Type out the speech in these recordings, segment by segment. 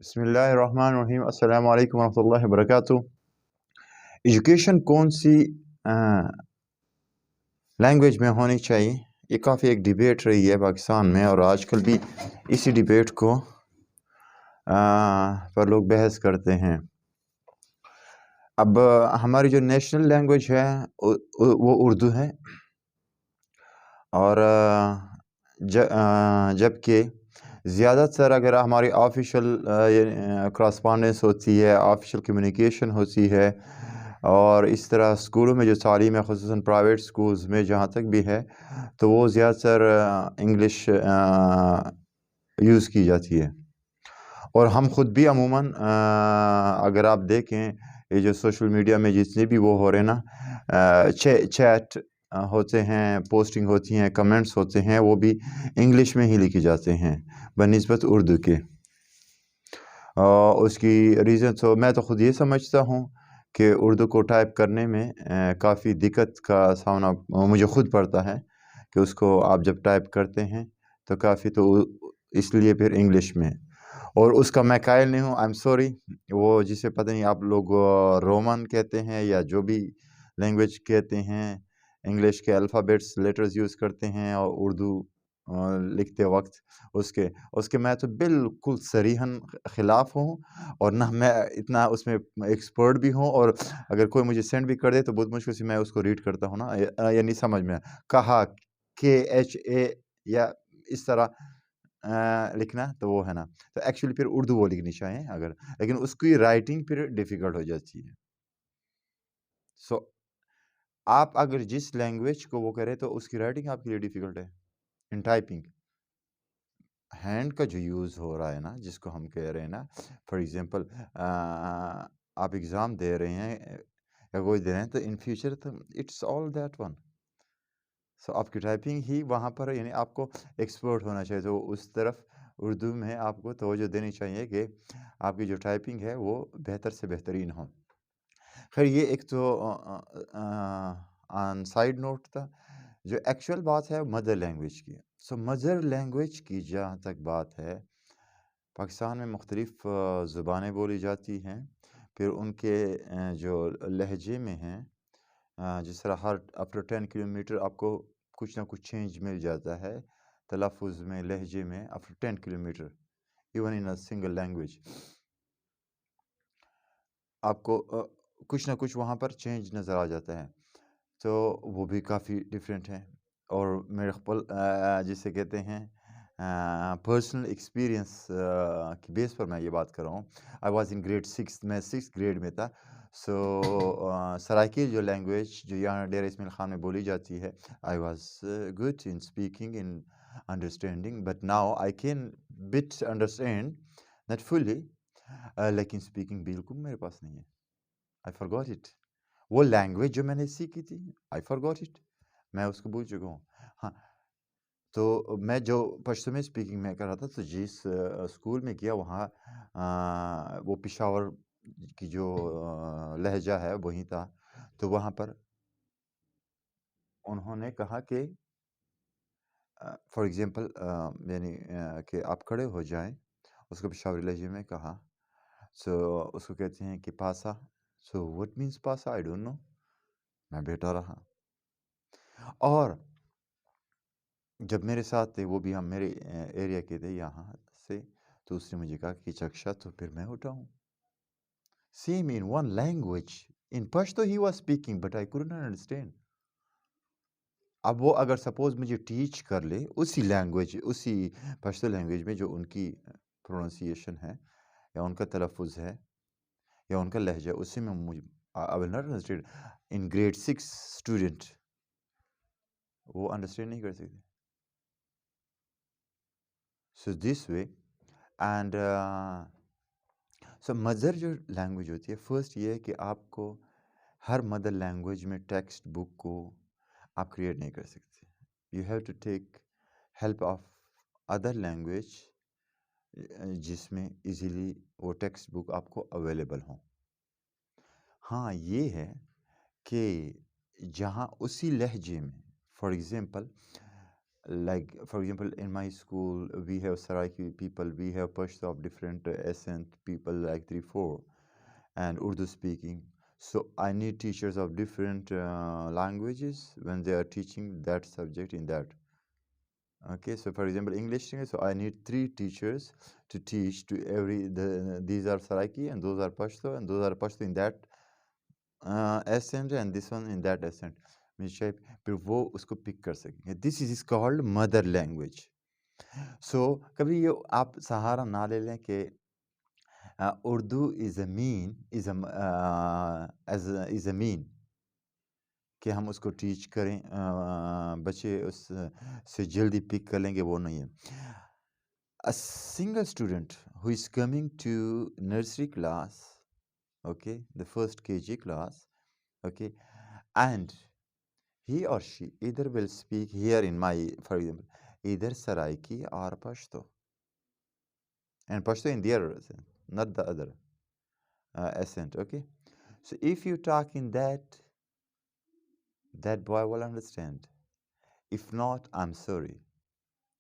بسم اللہ الرحمن الرحیم. السلام علیکم ورحمۃ اللہ وبرکاتہ. ایجوکیشن کون سی لینگویج میں ہونی چاہیے؟ یہ کافی ایک ڈیبیٹ رہی ہے پاکستان میں، اور آج کل بھی اسی ڈیبیٹ کو پر لوگ بحث کرتے ہیں. اب ہماری جو نیشنل لینگویج ہے وہ اردو ہے، اور جبکہ زیادہ تر اگر ہماری آفیشیل کراسپونڈنس ہوتی ہے، آفیشیل کمیونیکیشن ہوتی ہے، اور اس طرح اسکولوں میں جو تعلیم ہے، خصوصاً پرائیویٹ اسکولز میں جہاں تک بھی ہے، تو وہ زیادہ تر انگلش یوز کی جاتی ہے. اور ہم خود بھی عموماً اگر آپ دیکھیں، یہ جو سوشل میڈیا میں جتنے بھی وہ ہو رہے ہیں نا، چیٹ ہوتے ہیں، پوسٹنگ ہوتی ہیں، کمنٹس ہوتے ہیں، وہ بھی انگلش میں ہی لکھے جاتے ہیں بنسبت اردو کے. اس کی ریزن تو میں تو خود یہ سمجھتا ہوں کہ اردو کو ٹائپ کرنے میں کافی دقت کا سامنا مجھے خود پڑتا ہے، کہ اس کو آپ جب ٹائپ کرتے ہیں تو کافی، تو اس لیے پھر انگلش میں. اور اس کا میں قائل نہیں ہوں، آئی ایم سوری. وہ جسے پتہ نہیں آپ لوگ رومن کہتے ہیں یا جو بھی لینگویج کہتے ہیں، انگلش کے الفابیٹس لیٹرز یوز کرتے ہیں، اور اردو لکھتے وقت اس کے میں تو بالکل صریحاً خلاف ہوں، اور نہ میں اتنا اس میں ایکسپرٹ بھی ہوں. اور اگر کوئی مجھے سینڈ بھی کر دے تو بہت مشکل سے میں اس کو ریڈ کرتا ہوں نا، یعنی سمجھ میں کہا KHA یا اس طرح لکھنا، تو وہ ہے نا، تو ایکچولی پھر اردو وہ لکھنی چاہیے اگر، لیکن اس کی رائٹنگ پھر ڈیفیکلٹ ہو جاتی ہے. سو آپ اگر جس لینگویج کو وہ کرے تو اس کی رائٹنگ آپ کے لیے ڈیفیکلٹ ہے. ان ٹائپنگ ہینڈ کا جو یوز ہو رہا ہے نا، جس کو ہم کہہ رہے ہیں نا، فار ایگزامپل آپ ایگزام دے رہے ہیں یا کوئی دے رہے ہیں، تو ان فیوچر تو اٹس آل دیٹ ون. سو آپ کی ٹائپنگ ہی وہاں پر، یعنی آپ کو ایکسپرٹ ہونا چاہیے، تو اس طرف اردو میں آپ کو توجہ دینی چاہیے کہ آپ کی جو ٹائپنگ ہے وہ بہتر سے بہترین ہو. خیر، یہ ایک تو آن سائڈ نوٹ تھا. جو ایکچوئل بات ہے مدر لینگویج کی. سو مدر لینگویج کی جہاں تک بات ہے، پاکستان میں مختلف زبانیں بولی جاتی ہیں. پھر ان کے جو لہجے میں ہیں، جس طرح ہر آفٹر 10 کلومیٹر آپ کو کچھ نہ کچھ چینج مل جاتا ہے تلفظ میں، لہجے میں، after 10 kilometre even in a single language آپ کو کچھ نہ کچھ وہاں پر چینج نظر آ جاتا ہے. تو وہ بھی کافی ڈفرینٹ ہیں. اور میرے خپل جسے کہتے ہیں پرسنل ایکسپیرینس کی بیس پر میں یہ بات کر رہا ہوں. آئی واز ان گریڈ 6، میں 6 گریڈ میں تھا. سو سرائکی جو لینگویج جو یہاں ڈیرہ اسماعیل خان میں بولی جاتی ہے، I was good in speaking, in understanding, but now I can but understand not fully, لیکن اسپیکنگ بالکل میرے پاس نہیں ہے. آئی فارگاٹ اٹ. وہ لینگویج جو میں نے سیکھی تھی، آئی فارگاٹ اٹ، میں اس کو بھول چکا ہوں. ہاں، تو میں جو پشتو میں اسپیکنگ میں کر رہا تھا، تو جس اسکول میں کیا وہاں وہ پشاور کی جو لہجہ ہے وہیں تھا. تو وہاں پر انہوں نے کہا کہ فار ایگزامپل یعنی کہ آپ کھڑے ہو جائیں، اس کو پشاوری لہجے میں کہا. سو اس کو کہتے ہیں کہ پاسا. سو وٹ مینس پاسا؟ I don't know. میں بیٹھا رہا. اور جب میرے ساتھ تھے، وہ بھی ہم میرے ایریا کے تھے یہاں سے، تو اس نے مجھے کہا کہ چکشا، تو پھر میں اٹھا ہوں. Same in one language, in Pashto he was speaking but I could not understand. اب وہ اگر سپوز مجھے ٹیچ کر لے اسی لینگویج، اسی پشتو لینگویج میں جو ان کی پروننسیشن ہے یا ان کا تلفظ ہے یا ان کا لہجہ، اسی میں مجھے I will not understand. In grade 6 student وہ انڈرسٹینڈ نہیں کر سکتے. So this way. And so mother جو لینگویج ہوتی ہے، فرسٹ یہ ہے کہ آپ کو ہر مدر لینگویج میں ٹیکسٹ بک کو آپ کریٹ نہیں کر سکتے. You have to take help of other language, جس میں ایزیلی وہ ٹیکسٹ بک آپ کو اویلیبل ہوں. ہاں، یہ ہے کہ جہاں اسی لہجے میں، for example Like for example, in my school we have Saraiki people, we have Pashto of different accent people, like 3 4, and Urdu speaking. So I need teachers of different languages when they are teaching that subject in that. Okay, so for example, English, so I need 3 teachers to teach to every these are Saraiki and those are Pashto and those are Pashto in that accent and this one in that accent. शायद फिर वो उसको pick कर सकेंगे. This is called mother language. So कभी ये आप सहारा ना ले लें कि Urdu is a mean is as is a mean कि हम उसको टीच करें, बच्चे उस से जल्दी पिक कर लेंगे, वो नहीं है. A single student who is coming to nursery class, okay, the first KG class, okay, and he or she either will speak here in my, for example, either Saraiki or Pashto, and Pashto in their accent, not the other accent, okay. So if you talk in that, that boy will understand. If not, I'm sorry.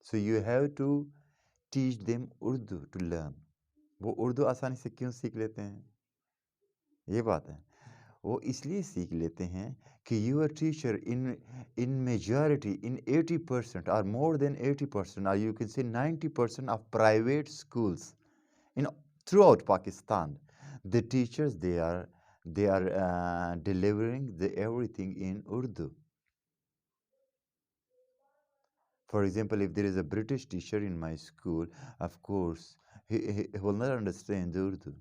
So you have to teach them Urdu to learn. वो उर्दू आसानी से क्यों सीख लेते हैं? ये बात है. वो इसलिए सीख लेते हैं कि your teacher in majority, in 80% or more than 80%, or you can say 90% of private schools in throughout Pakistan, the teachers they are delivering the everything in Urdu. For example, if there is a British teacher in my school, of course he will not understand Urdu,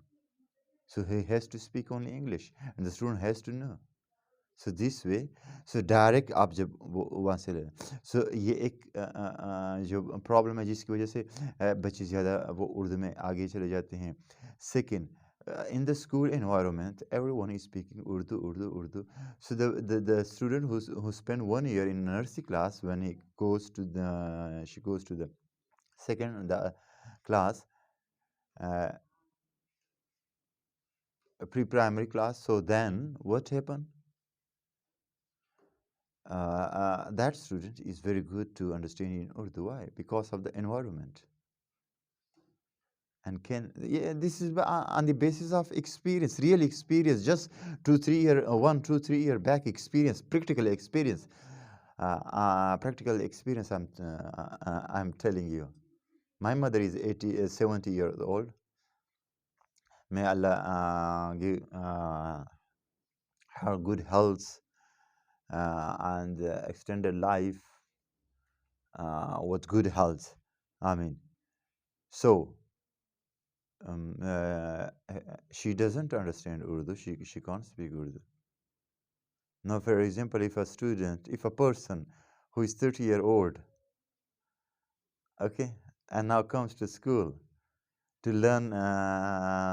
so he has to speak only English and the student has to know. So this way, so direct आप जब वो वहाँ से ले, सो ये एक जो problem है जिसकी वजह से बच्चे ज़्यादा वो उर्दू में आगे चले जाते हैं. Second, in the school environment everyone is speaking Urdu. So the student who spent 1 year in nursery class, when he goes to the she goes to the second the class, uh, pre-primary class, so then what happened? That student is very good to understand in Urdu. Why? Because of the environment. And this is on the basis of experience, real experience, just 2 3 year, 1 2 3 year back experience, practical experience, practical experience. I'm telling you, my mother is 70 years old. May Allah give her good health and extended life with good health. I mean, so she doesn't understand Urdu. She can't speak Urdu. Now, for example, if a person who is 30-year-old, okay, and now comes to school to learn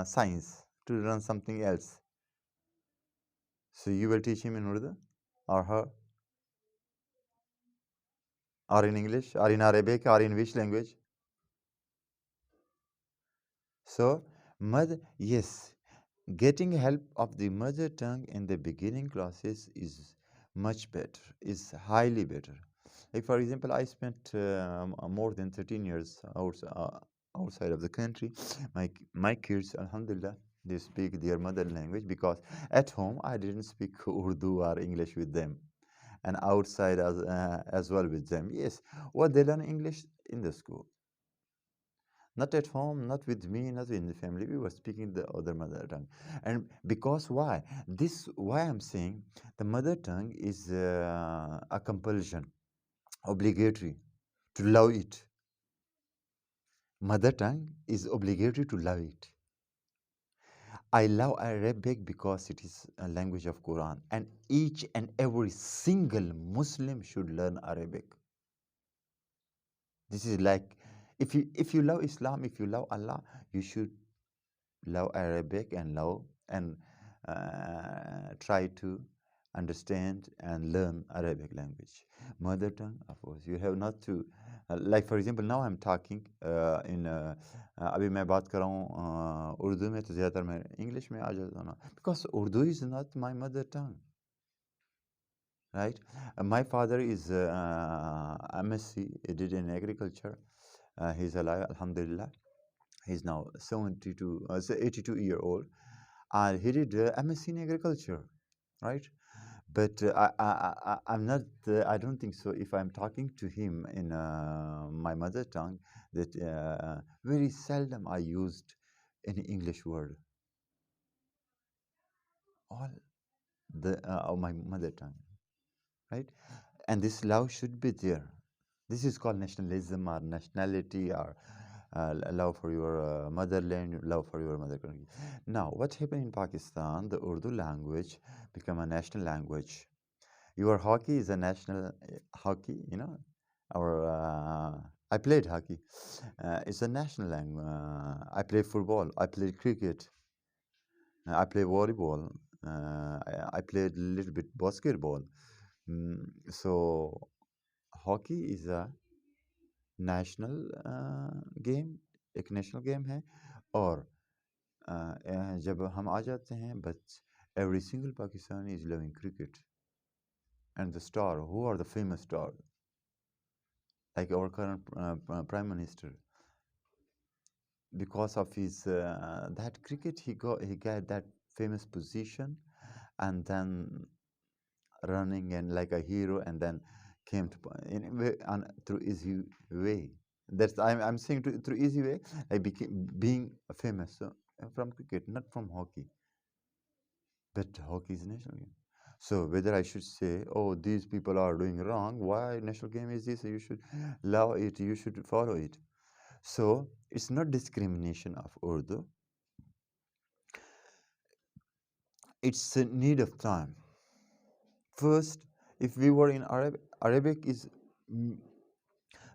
science, to learn something else, so you will teach him in Urdu, or her, or in English, or in Arabic, or in which language? So, yes, getting help of the mother tongue in the beginning classes is much better, is highly better. Like for example, I spent more than 13 years outside of the country. My kids, alhamdulillah, they speak their mother language, because at home I didn't speak Urdu or English with them, and outside as well with them. Yes, what they learn English in the school. Not at home, not with me, not in the family. We were speaking the other mother tongue. And because why? Why I'm saying the mother tongue is a compulsion, obligatory to love it. Mother tongue is obligatory to love it. I love Arabic because it is a language of Quran, and each and every single Muslim should learn Arabic. This is like, if you love Islam, if you love Allah, you should love Arabic and try to understand and learn Arabic language. Mother tongue, of course, you have not to, like for example, now I'm talking in अभी मैं बात कर रहा हूँ उर्दू में, तो ज़्यादातर मैं इंग्लिश में आ जाता हूँ, because Urdu is not my mother tongue. right? My father is MSc, he did in agriculture. He's alive, Alhamdulillah. He's now 72, 82-year-old, and he did MSc in agriculture, right? But I'm not. I don't think so. If I'm talking to him in my mother tongue, that very seldom I used any English word. All the of my mother tongue, right? And this love should be there. This is called nationalism or nationality or love for your motherland, love for your mother country. Now, what happened in Pakistan? The Urdu language became a national language. Your hockey is a national hockey, you know. Our I played hockey. It's a national language. I play football. I play cricket. I play volleyball. I played a little bit basketball. So hockey is a national game, एक national game है। और जब हम आ जाते हैं but every single Pakistani is loving cricket and the star who are the famous star like our current prime minister, because of his that cricket he got that famous position, and then running and like a hero, and then came to through easy way. That's I'm saying through easy way. I became being famous from cricket, not from hockey. But hockey is national game. So whether I should say, oh, these people are doing wrong, why national game is this? You should love it. You should follow it. So it's not discrimination of Urdu. It's a need of time. First, if we were in Arabic is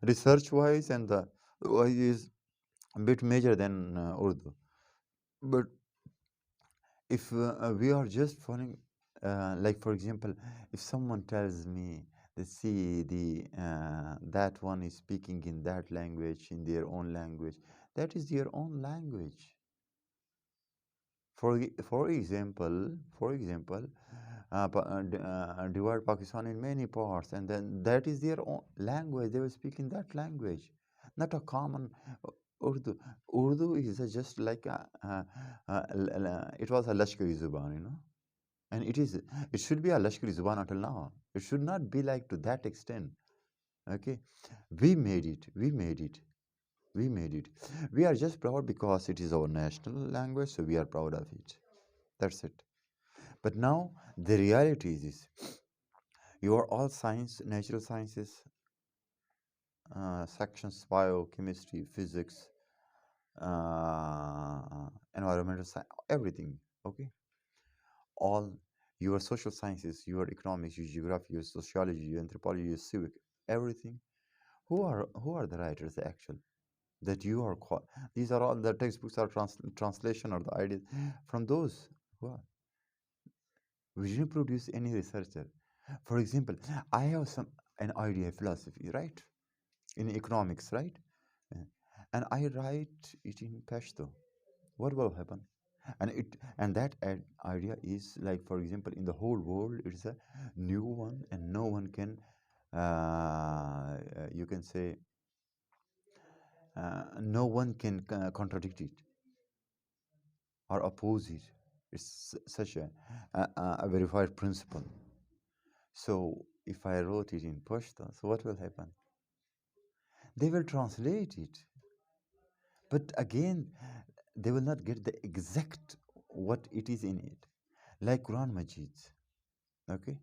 research-wise and the wise is a bit major than Urdu. But if we are just following, like for example, if someone tells me that see that one is speaking in that language, in their own language, that is their own language. For example, divide Pakistan in many parts, and then that is their own language. They will speak in that language, not a common Urdu. Urdu is just like it was a Lashkari Zuban, you know, and it should be a Lashkari Zuban until now. It should not be like to that extent. Okay, we made it. We made it. We made it. We are just proud because it is our national language, so we are proud of it. That's it. But now the reality is this. You are all science, natural sciences, sections, biochemistry, physics, environmental science, everything. Okay, all your social sciences, your economics, your geography, your sociology, your anthropology, your civic, everything. Who are the writers actual that you are? These are all the textbooks are translation or the ideas from those who are. We didn't produce any researcher. For example, I have an idea, philosophy, right? In economics, right? Uh, And I write it in Pashto. What will happen? And that idea is like, for example, in the whole world, it's a new one, and no one can, you can say, no one can contradict it or oppose it. It's such a verified principle. So if I wrote it in Pashto, so what will happen? They will translate it, but again, they will not get the exact what it is in it. Like Quran Majid, okay?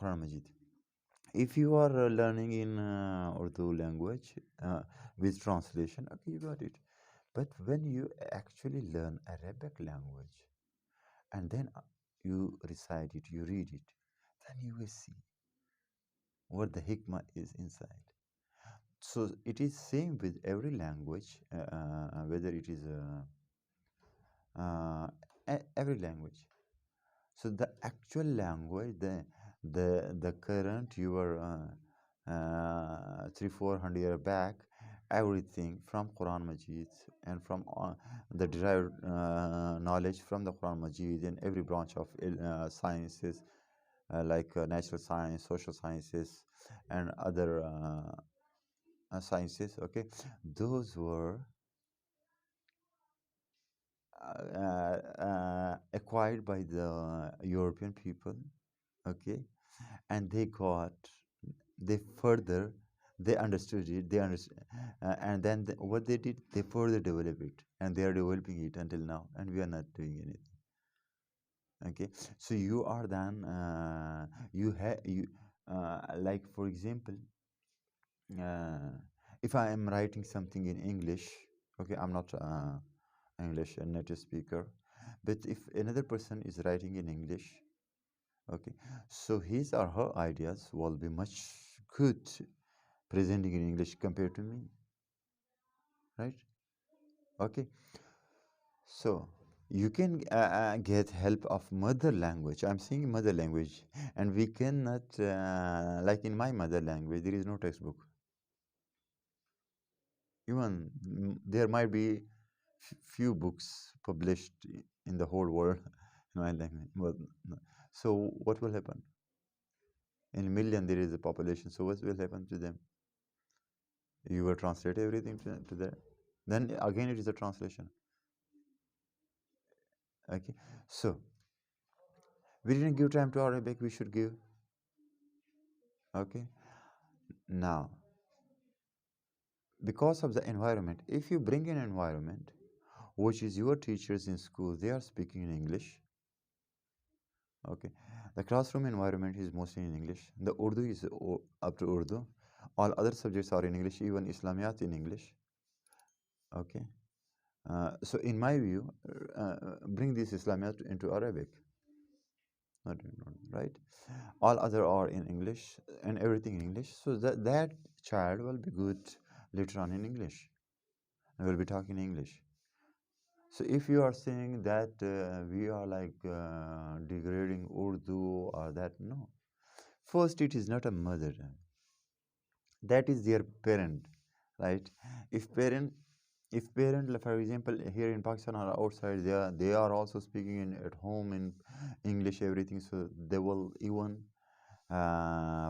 Quran Majid. If you are learning in Urdu language with translation, okay, you got it. But when you actually learn Arabic language and then you recite it, you read it, then you will see what the hikmah is inside. So it is same with every language, whether it is uh, every language. So the actual language, the current you were 300-400 year back, everything from Quran Majid and from the derived knowledge from the Quran Majid and every branch of sciences, like natural science, social sciences, and other sciences. Okay, those were acquired by the European people. Okay, and they further they understood it. And then what they did, they further developed it, and they are developing it until now, and we are not doing anything. Okay, so you are then you have you like for example, uh, if I am writing something in English, okay, I'm not English a native speaker, but if another person is writing in English, okay, so his or her ideas will be much good presenting in English compared to me, right? Okay, so you can get help of mother language. I'm saying mother language, and we cannot like in my mother language there is no textbook. Even there might be few books published in the whole world in my language. But so what will happen? In a million there is a population. So what will happen to them? You will translate everything to that. Then again it is a translation. Okay. So we didn't give time to Arabic. We should give. Okay. Now, because of the environment, if you bring an environment which is your teachers in school, they are speaking in English. Okay, the classroom environment is mostly in English. The Urdu is up to Urdu. All other subjects are in English, even Islamiyat in English. Okay, so in my view, bring this Islamiyat into Arabic, right? All other are in English and everything in English. So that child will be good later on in English. And will be talking English. So if you are saying that we are like degrading Urdu or that, no. First, it is not a mother tongue. That is their parent, right? If parent, like, for example, here in Pakistan or outside, they are also speaking in at home in English, everything. So they will even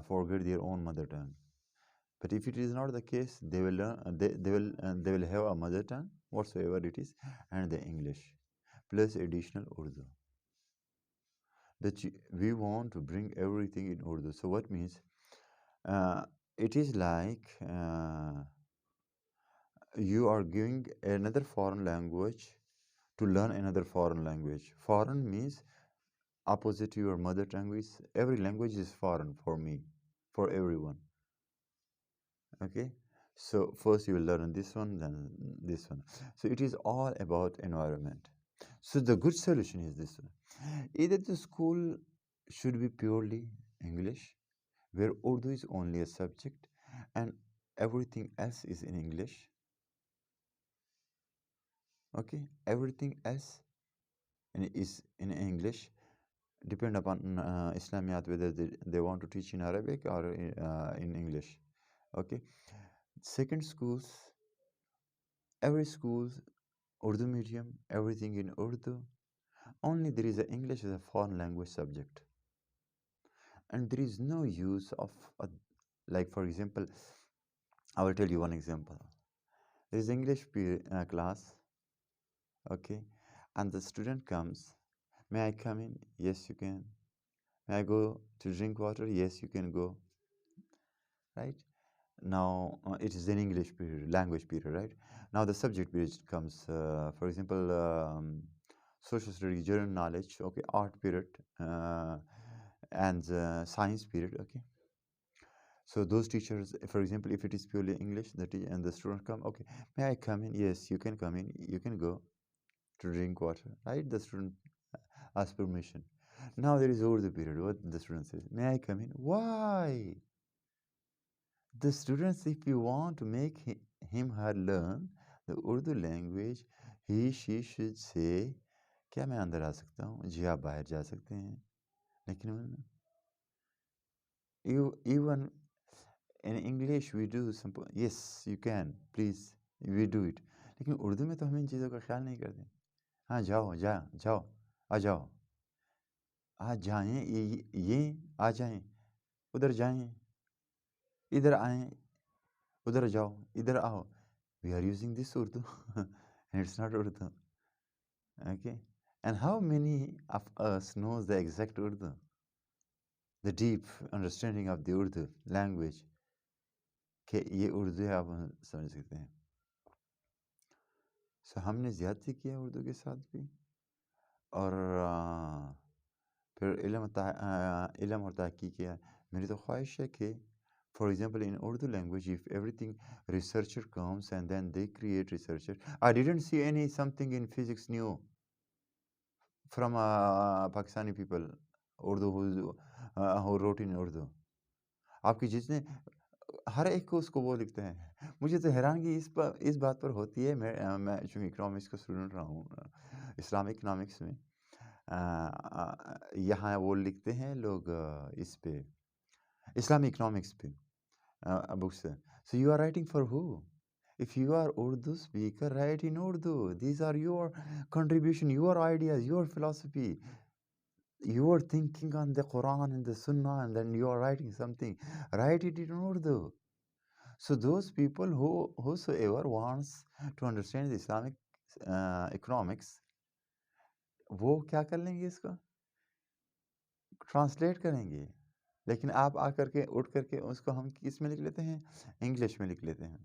forget their own mother tongue. But if it is not the case, they will learn. They will have a mother tongue whatsoever it is, and the English plus additional Urdu. That we want to bring everything in Urdu. So what means it is like you are giving another foreign language to learn another foreign language. Foreign means opposite to your mother tongue. Is every language is foreign for me, for everyone. Okay, so first you will learn this one, then this one. So it is all about environment. So the good solution is this one. Either the school should be purely English, where Urdu is only a subject and everything else is in English. Okay, everything else is in English. Depend upon Islamiyat whether they want to teach in Arabic or in English. Okay, second schools, every school's Urdu medium, everything in Urdu. Only there is a English as a foreign language subject, and there is no use of like for example, I will tell you one example. There is English class, okay, and the student comes. May I come in? Yes, you can. May I go to drink water? Yes, you can go. Right now, it is an English period, language period. Right now, the subject period comes. For example, social studies, general knowledge. Okay, art period, and science period. Okay. So those teachers, for example, if it is purely English, and the student come, okay, may I come in? Yes, you can come in. You can go to drink water, right? The student asks permission. Now there is Urdu period. What the student says, may I come in? Why? The students, if you want to make her learn the Urdu language, she should say, क्या मैं अंदर आ सकता हूँ? जी आप बाहर जा सकते हैं. लेकिन even in English we do simple, yes you can, please, we do it. लेकिन उर्दू में तो हम इन चीज़ों का ख्याल नहीं करते. हाँ जाओ, जाओ, आ जाओ. آ جائیں، یہ آ جائیں، ادھر جائیں، ادھر آئیں، ادھر جاؤ، ادھر آؤ. We are using this Urdu. It's not Urdu. Okay. And how many of us knows the exact Urdu? The deep understanding of the Urdu language. کہ یہ اردو ہے، آپ سمجھ سکتے ہیں. ہم نے زیادتی کیا اردو کے ساتھ بھی. اور پھر علم اور تحقیق کیا. میری تو خواہش ہے کہ for example in Urdu language, if everything researcher comes and then they create researcher. I didn't see any something in physics new from Pakistani people, Urdu who wrote in Urdu. آپ کی جتنے ہر ایک کو اس کو وہ لکھتے ہیں. مجھے تو حیرانگی اس بات پر ہوتی ہے. میں چونکہ اکنامکس کا اسٹوڈنٹ رہا ہوں اسلامک اکنامکس میں. یہاں وہ لکھتے ہیں لوگ اس پہ اسلامی اکنامکس پہ books. So you are writing for who? If you are Urdu speaker, write in Urdu. These are your contribution, your ideas, your philosophy. You are thinking on the Quran and the Sunnah, and then you are writing something. Write it in Urdu. So those people whosoever wants to understand the Islamic economics, وہ کیا کر لیں گے؟ اس کو translate کریں گے. لیکن آپ آ کر کے اٹھ کر کے اس کو ہم کس میں لکھ لیتے ہیں؟ انگلش میں لکھ لیتے ہیں.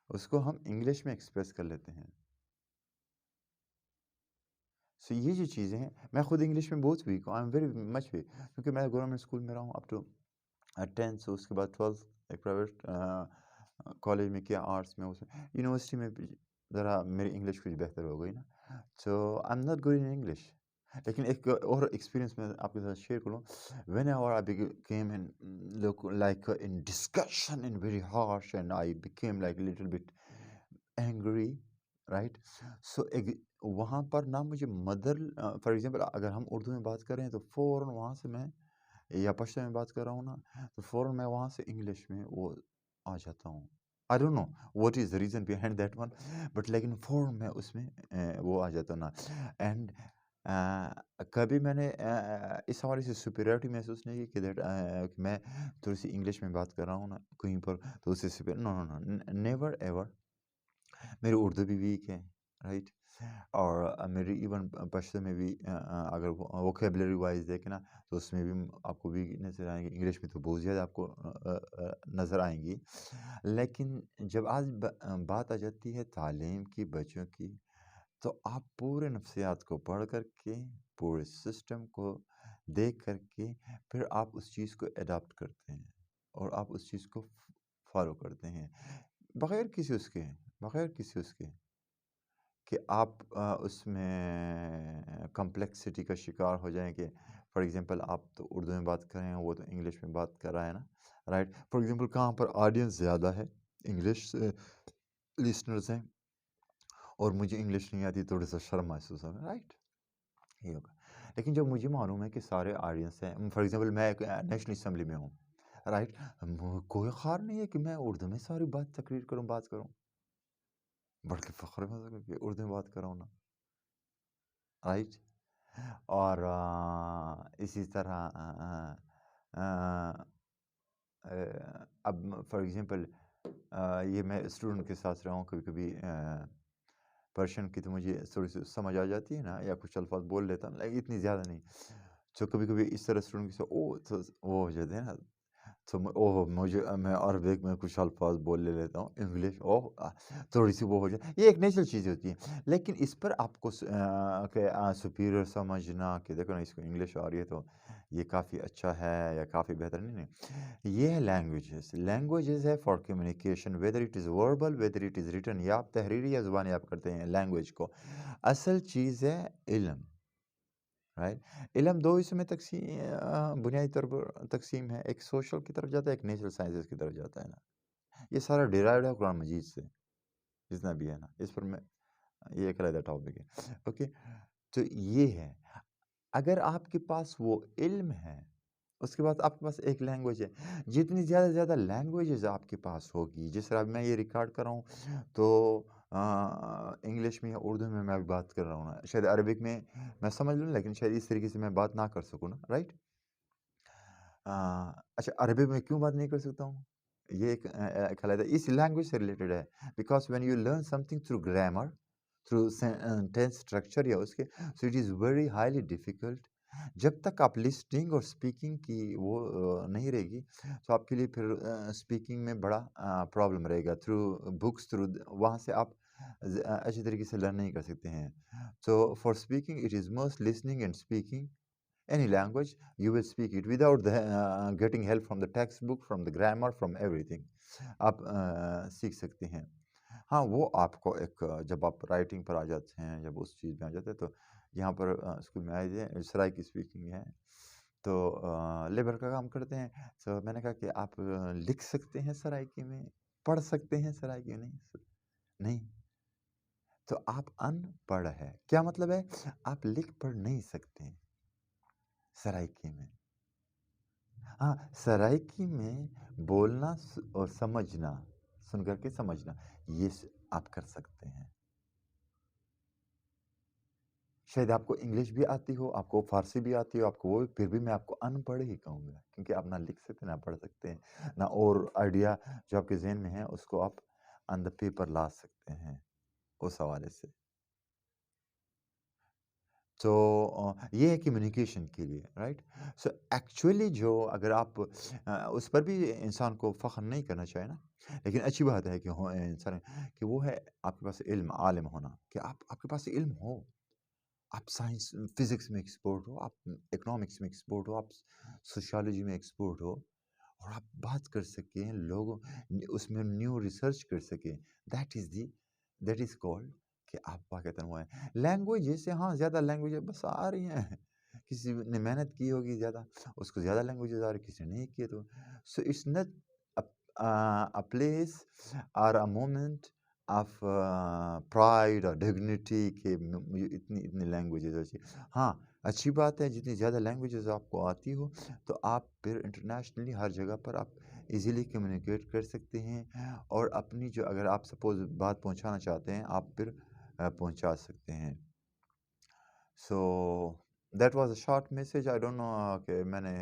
اس کو ہم انگلش میں ایکسپریس کر لیتے ہیں. سو یہ جو چیزیں ہیں، میں خود انگلش میں بہت ویک ہوں. I am very much weak, کیونکہ میں گورنمنٹ اسکول میں رہا ہوں اپ ٹو 10th. اس کے بعد 12th ایک پرائیویٹ کالج میں کیا آرٹس میں. اس میں یونیورسٹی میں ذرا میری انگلش کچھ بہتر ہو گئی نا. So I am not good in English. لیکن ایک اور ایکسپیرینس میں آپ کے ساتھ شیئر کروں. Whenever I became in like in discussion in very harsh and I became like little bit angry, right. So وہاں پر نہ مجھے مدر فار ایگزامپل اگر ہم اردو میں بات کر رہے ہیں تو فوراً وہاں سے میں، یا پشتو میں بات کر رہا ہوں نا، تو فوراً میں وہاں سے انگلش میں وہ آ جاتا ہوں. I don't know what is the reason behind that one, but لیکن فوراً میں اس میں وہ آ جاتا ہوں نا. اینڈ کبھی میں نے اس حوالے سے سپیریورٹی محسوس نہیں کی کہ میں تھوڑی سی انگلش میں بات کر رہا ہوں نا کہیں پر تو اس سے نو نو نو نیور ایور. میری اردو بھی ویک ہے، رائٹ. اور میری ایون پشتو میں بھی اگر ووکیبلری وائز دیکھیں نا تو اس میں بھی آپ کو ویک نظر آئیں گے. انگلش میں تو بہت زیادہ آپ کو نظر آئیں گی. لیکن جب آج بات آ جاتی ہے تعلیم کی، بچوں کی، تو آپ پورے نفسیات کو پڑھ کر کے، پورے سسٹم کو دیکھ کر کے، پھر آپ اس چیز کو اڈاپٹ کرتے ہیں اور آپ اس چیز کو فالو کرتے ہیں بغیر کسی اس کے کہ آپ اس میں کمپلیکسٹی کا شکار ہو جائیں. کہ فار ایگزامپل آپ تو اردو میں بات کر رہے ہیں، وہ تو انگلش میں بات کر رہا ہے نا، رائٹ. فار ایگزامپل کہاں پر آڈینس زیادہ ہے، انگلش لسنرز ہیں، اور مجھے انگلش نہیں آتی، تھوڑا سا شرم محسوس ہوگا، رائٹ. یہ ہوگا. لیکن جب مجھے معلوم ہے کہ سارے آڈینس ہیں، فار ایگزامپل میں ایک نیشنل اسمبلی میں ہوں، رائٹ، کوئی خار نہیں ہے کہ میں اردو میں ساری تقریر کروں، بات کروں. بڑھ کے فخر ہے کہ اردو میں بات کر رہا ہوں نا، رائٹ. اور اسی طرح اب فار ایگزامپل یہ میں اسٹوڈنٹ کے ساتھ رہا ہوں، کبھی کبھی پرشین کی تو مجھے تھوڑی سی سمجھ آ جاتی ہے نا، یا کچھ الفاظ بول لیتا ہوں، لیکن اتنی زیادہ نہیں. تو کبھی کبھی اس طرح اسٹوڈنٹ کے ساتھ وہ ہو جاتے ہیں نا، تو میں عربک میں کچھ الفاظ بول لیتا ہوں، انگلش تھوڑی سی وہ ہو جائے. یہ ایک نیچرل چیز ہوتی ہے. لیکن اس پر آپ کو سپیریئر سمجھنا کہ دیکھو نا اس کو انگلش آ رہی ہے تو یہ کافی اچھا ہے یا کافی بہتر نہیں. یہ ہے لینگویجز ہے for communication, whether it is verbal, whether it is written, یا آپ تحریری یا زبانی آپ کرتے ہیں لینگویج کو. اصل چیز ہے علم، رائٹ. علم دو حصوں میں بنیادی طور پر تقسیم ہے. ایک سوشل کی طرف جاتا ہے، ایک نیچرل سائنسز کی طرف جاتا ہے نا. یہ سارا ڈیرائیوڈ ہے قرآن مجید سے، جتنا بھی ہے نا. اس پر میں یہ ایک علیحدہ ٹاپک ہے، اوکے. تو یہ ہے، اگر آپ کے پاس وہ علم ہے، اس کے بعد آپ کے پاس ایک لینگویج ہے. جتنی زیادہ لینگویجز آپ کے پاس ہوگی، جس طرح میں یہ ریکارڈ کر رہا ہوں تو انگلش میں یا اردو میں ابھی بات کر رہا ہوں نا، شاید عربک میں سمجھ لوں لیکن شاید اس طریقے سے میں بات نہ کر سکوں نا، رائٹ؟ اچھا، عربی میں کیوں بات نہیں کر سکتا ہوں؟ یہ ایک علیحدہ اس لینگویج سے ریلیٹڈ ہے، because when you learn some thing through grammar, through sentence structure یا اس کے، so it is very highly difficult. جب تک آپ لسٹنگ اور اسپیکنگ کی وہ نہیں رہے گی، تو آپ کے لیے پھر اسپیکنگ میں بڑا پرابلم رہے گا. تھرو بکس، تھرو وہاں سے آپ اچھی طریقے سے لرن نہیں کر سکتے ہیں. تو for speaking it is must listening and speaking. Any language, you will speak it without getting help from the textbook, from the grammar, from everything. آپ سیکھ سکتے ہیں. ہاں، وہ آپ کو ایک جب آپ رائٹنگ پر آ جاتے ہیں، جب اس چیز میں آ جاتے ہیں، تو یہاں پر اسکول میں آئے تھے سرائکی اسپیکنگ ہے، تو لیبر کا کام کرتے ہیں. تو میں نے کہا کہ آپ لکھ سکتے ہیں سرائکی میں، پڑھ سکتے ہیں سرائکی میں؟ نہیں. تو آپ ان پڑھ ہے، کیا مطلب ہے؟ آپ لکھ پڑھ نہیں سکتے ہیں سرائکی میں. ہاں، سرائکی میں بولنا اور سمجھنا، سن کر کے سمجھنا، یہ آپ کر سکتے ہیں. شاید آپ کو انگلش بھی آتی ہو، آپ کو فارسی بھی آتی ہو، آپ کو وہ، پھر بھی میں آپ کو ان پڑھ ہی کہوں گا، کیونکہ آپ نہ لکھ سکتے نہ پڑھ سکتے ہیں، نہ اور آئیڈیا جو آپ کے ذہن میں ہے اس کو آپ آن دا پیپر لا سکتے ہیں اس حوالے سے. تو یہ ہے کمیونیکیشن کے لیے، رائٹ؟ سو ایکچولی جو اگر آپ اس پر بھی انسان کو فخر نہیں کرنا چاہے نا، لیکن اچھی بات ہے کہ انسان کہ وہ ہے آپ کے پاس علم، عالم ہونا، کہ آپ کے پاس علم ہو. آپ سائنس فزکس میں ایکسپورٹ ہو، آپ اکنامکس میں ایکسپورٹ ہو، آپ سوشالوجی میں ایکسپورٹ ہو، اور آپ بات کر سکیں لوگوں، اس میں نیو ریسرچ کر سکیں. دیٹ از کالڈ کہ آپ پاکستان ہوا ہے. لینگویج سے، ہاں، زیادہ لینگویج بس آ رہی ہیں، کسی نے محنت کی ہوگی زیادہ، اس کو زیادہ لینگویجز آ رہی، کسی نے نہیں کیے. تو so it's not a place or a moment of pride اور ڈگنیٹی کہ مجھے اتنی لینگویجز اچھی. ہاں، اچھی بات ہے جتنی زیادہ لینگویجز آپ کو آتی ہو، تو آپ پھر انٹرنیشنلی ہر جگہ پر آپ ایزیلی کمیونیکیٹ کر سکتے ہیں، اور اپنی جو اگر آپ سپوز بات پہنچانا چاہتے ہیں، آپ پھر پہنچا سکتے ہیں. So that was a short message. I don't know کہ میں نے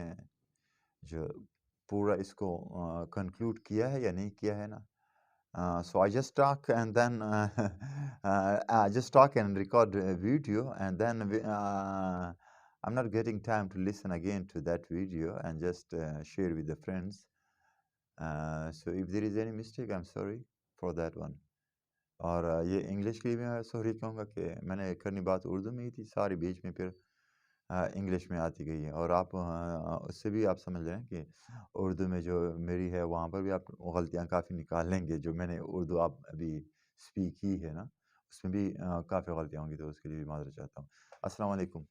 جو پورا اس کو کنکلوڈ کیا ہے یا نہیں کیا ہے نا. So I just talk and then I just talk and record a video, and then I'm not getting time to listen again to that video and just share with the friends. So if there is any mistake, I'm sorry for that one. اور یہ English کے لیے میں sorry کہوں گا کہ میں نے کرنی بات اردو میں ہی تھی، ساری بیچ میں پھر انگلش میں آتی گئی ہے. اور آپ اس سے بھی آپ سمجھ لیں کہ اردو میں جو میری ہے وہاں پر بھی آپ غلطیاں کافی نکال لیں گے. جو میں نے اردو آپ ابھی اسپیک کی ہے نا، اس میں بھی کافی غلطیاں ہوں گی، تو اس کے لیے بھی معذرت چاہتا ہوں. السلام علیکم.